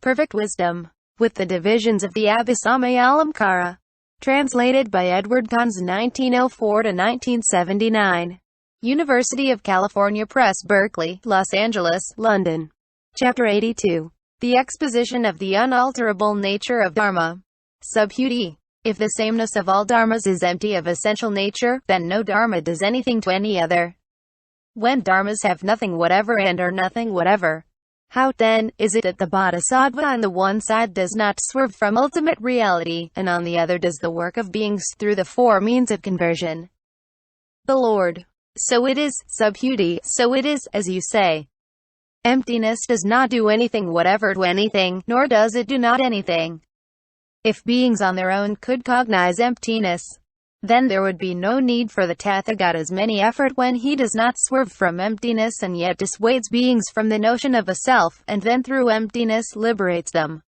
Perfect Wisdom, with the divisions of the Abhisamayalankara. Translated by EdwardConze 1904–1979. University of California Press, Berkeley, Los Angeles, London. Chapter 82. The Exposition of the Unalterable Nature of Dharma. Subhuti. If the sameness of all dharmas is empty of essential nature, then no dharma does anything to any other. When dharmas have nothing whatever and are nothing whatever, how, then, is it that the bodhisattva on the one side does not swerve from ultimate reality, and on the other does the work of beings through the four means of conversion? The Lord. So it is, Subhuti, so it is, as you say. Emptiness does not do anything whatever to anything, nor does it do not anything. If beings on their own could cognize emptiness, then there would be no need for the tathagata's many effort when he does not swerve from emptiness and yet dissuades beings from the notion of a self, and then through emptiness liberates them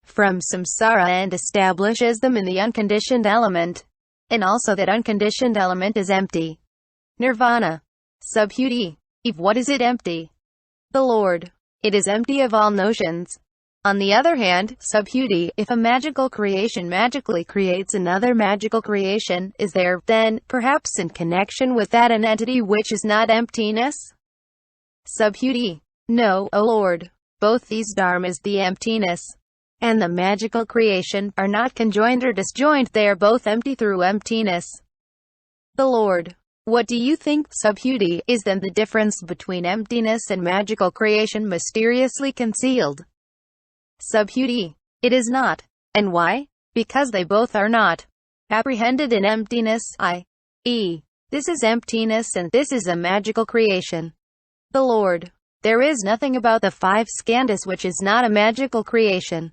from samsara and establishes them in the unconditioned element. And also that unconditioned element is empty. Nirvana. Subhuti. If what is it empty? The Lord. It is empty of all notions. On the other hand, Subhuti, if a magical creation magically creates another magical creation, is there, then, perhaps in connection with that an entity which is not emptiness? Subhuti. No, O Lord. Both these dharmas, the emptiness and the magical creation, are not conjoined or disjoined, they are both empty through emptiness. The Lord. What do you think, Subhuti, is then the difference between emptiness and magical creation mysteriously concealed? Subhuti. It is not. And why? Because they both are not apprehended in emptiness, i.e., this is emptiness and this is a magical creation. The Lord. There is nothing about the five skandhas which is not a magical creation.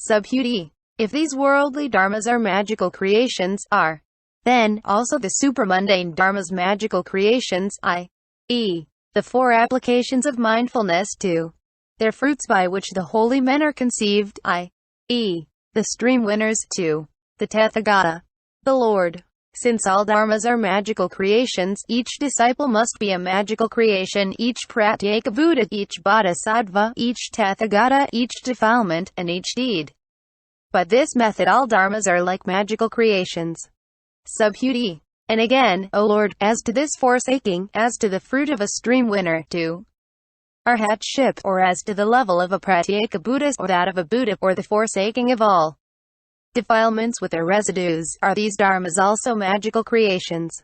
Subhuti. If these worldly dharmas are magical creations, are then also the supramundane dharmas magical creations, i.e., the four applications of mindfulness to their fruits by which the holy men are conceived, i.e., the stream winners to the tathagata. The Lord. Since all dharmas are magical creations, each disciple must be a magical creation, each pratyeka Buddha, each bodhisattva, each tathagata, each defilement, and each deed. By this method all dharmas are like magical creations. Subhuti. And again, O Lord, as to this forsaking, as to the fruit of a stream winner, to arhatship, or as to the level of a pratyeka Buddha, or that of a Buddha, or the forsaking of all defilements with their residues, are these dharmas also magical creations?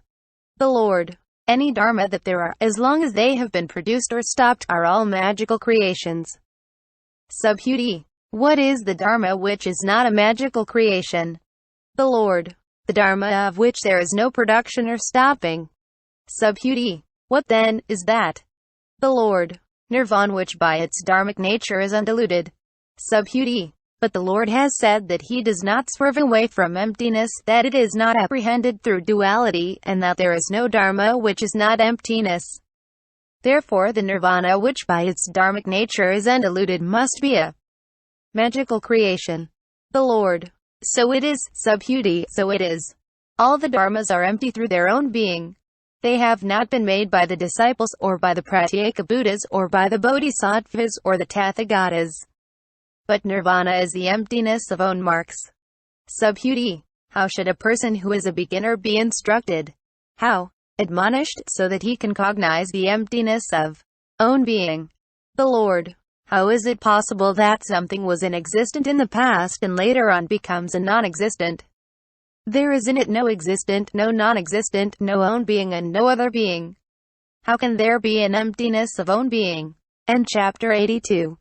The Lord. Any dharma that there are, as long as they have been produced or stopped, are all magical creations. Subhuti. What is the dharma which is not a magical creation? The Lord. The dharma of which there is no production or stopping. Subhuti. What then is that? The Lord. Nirvana, which by its dharmic nature is undiluted. Subhuti. But the Lord has said that he does not swerve away from emptiness, that it is not apprehended through duality, and that there is no dharma which is not emptiness. Therefore the nirvana, which by its dharmic nature is undiluted, must be a magical creation. The Lord. So it is, Subhuti, so it is. All the dharmas are empty through their own being. They have not been made by the disciples, or by the pratyeka Buddhas, or by the bodhisattvas, or the tathagatas. But nirvana is the emptiness of own marks. Subhuti. How should a person who is a beginner be instructed? How? Admonished, so that he can cognize the emptiness of own being. The Lord. How is it possible that something was inexistent in the past and later on becomes a non-existent? There is in it no existent, no non-existent, no own being and no other being. How can there be an emptiness of own being? End chapter 82.